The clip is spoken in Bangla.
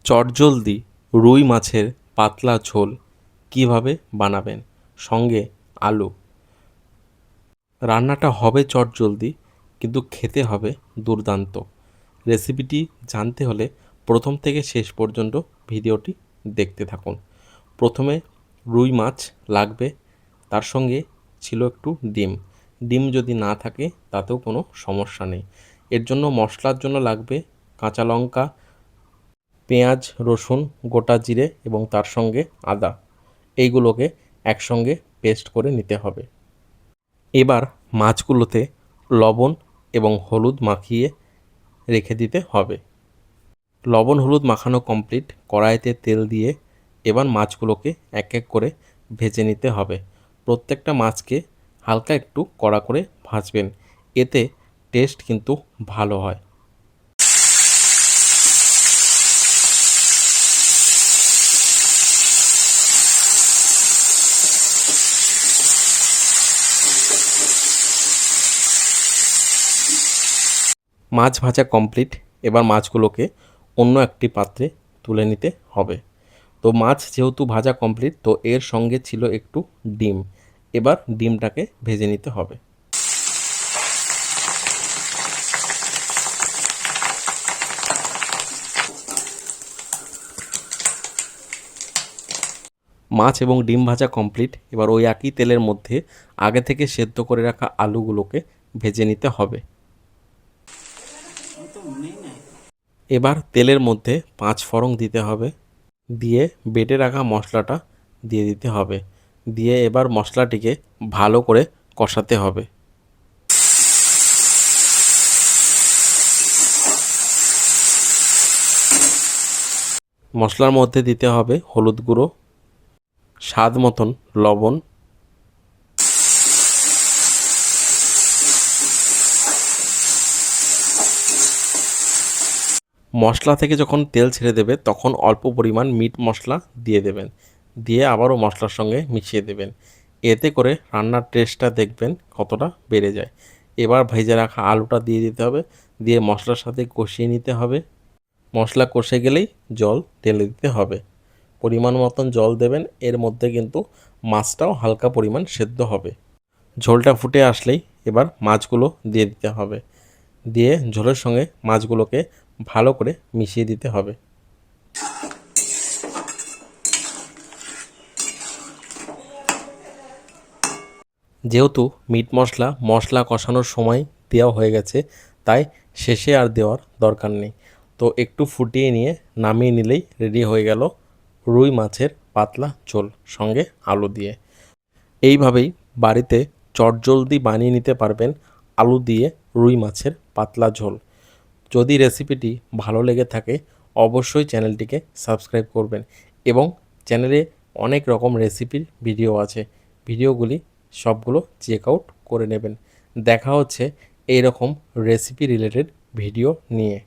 চটজলদি রুই মাছের পাতলা ঝোল কীভাবে বানাবেন, সঙ্গে আলু। রান্নাটা হবে চটজলদি, কিন্তু খেতে হবে দুর্দান্ত। রেসিপিটি জানতে হলে প্রথম থেকে শেষ পর্যন্ত ভিডিওটি দেখতে থাকুন। প্রথমে রুই মাছ লাগবে, তার সঙ্গে ছিল একটু ডিম। ডিম যদি না থাকে তাতেও কোনো সমস্যা নেই। এর জন্য মশলার জন্য লাগবে কাঁচা লঙ্কা, পেঁয়াজ, রসুন, গোটা জিরে এবং তার সঙ্গে আদা। এইগুলোকে একসঙ্গে পেস্ট করে নিতে হবে। এবার মাছগুলোতে লবণ এবং হলুদ মাখিয়ে রেখে দিতে হবে। লবণ হলুদ মাখানো কমপ্লিট। কড়াইতে তেল দিয়ে এবার মাছগুলোকে এক এক করে ভেজে নিতে হবে। প্রত্যেকটা মাছকে হালকা একটু কড়া করে ভাজবেন, এতে টেস্ট কিন্তু ভালো হয়। মাছ ভাজা কমপ্লিট। এবার মাছগুলোকে অন্য একটি পাত্রে তুলে নিতে হবে। তো মাছ যেহেতু ভাজা কমপ্লিট, তো এর সঙ্গে ছিল একটু ডিম। এবার ডিমটাকে ভেজে নিতে হবে। মাছ এবং ডিম ভাজা কমপ্লিট। এবার ওই একই তেলের মধ্যে আগে থেকে সেদ্ধ করে রাখা আলুগুলোকে ভেজে নিতে হবে। এবার তেলের মধ্যে 5 ফোড়ন দিতে হবে, দিয়ে বেটে রাখা মশলাটা দিয়ে দিতে হবে, দিয়ে এবার মশলাটিকে ভালো করে কষাতে হবে। মশলার মধ্যে দিতে হবে হলুদ গুঁড়ো, স্বাদ মতন লবণ, মশলা থেকে যখন তেল ছেড়ে দেবে তখন অল্প পরিমাণ মিট মশলা দিয়ে দেবেন, দিয়ে আবারও মশলার সঙ্গে মিশিয়ে দেবেন। এতে করে রান্নার টেস্টটা দেখবেন কতটা বেড়ে যায়। এবার ভেজে রাখা আলুটা দিয়ে দিতে হবে, দিয়ে মশলার সাথে কষিয়ে নিতে হবে। মশলা কষে গেলেই জল ঢেলে দিতে হবে। পরিমাণ মতন জল দেবেন, এর মধ্যে কিন্তু মাছটাও হালকা পরিমাণ সেদ্ধ হবে। ঝোলটা ফুটে আসলেই এবার মাছগুলো দিয়ে দিতে হবে, দিয়ে ঝোলের সঙ্গে মাছগুলোকে ভালো করে মিশিয়ে দিতে হবে। যেহেতু মিট মশলা কষানোর সময় দেওয়া হয়ে গেছে, তাই শেষে আর দেওয়ার দরকার নেই। তো একটু ফুটিয়ে নিয়ে নামিয়ে নিলেই রেডি হয়ে গেল রুই মাছের পাতলা ঝোল সঙ্গে আলু দিয়ে। এইভাবেই বাড়িতে চটজলদি বানিয়ে নিতে পারবেন আলু দিয়ে রুই মাছের পাতলা ঝোল। যদি রেসিপিটি ভালো লেগে থাকে অবশ্যই চ্যানেলটিকে সাবস্ক্রাইব করবেন, এবং চ্যানেলে অনেক রকম রেসিপির ভিডিও আছে, ভিডিওগুলি সবগুলো চেক আউট করে নেবেন। দেখা হচ্ছে এই রকম রেসিপি রিলেটেড ভিডিও নিয়ে।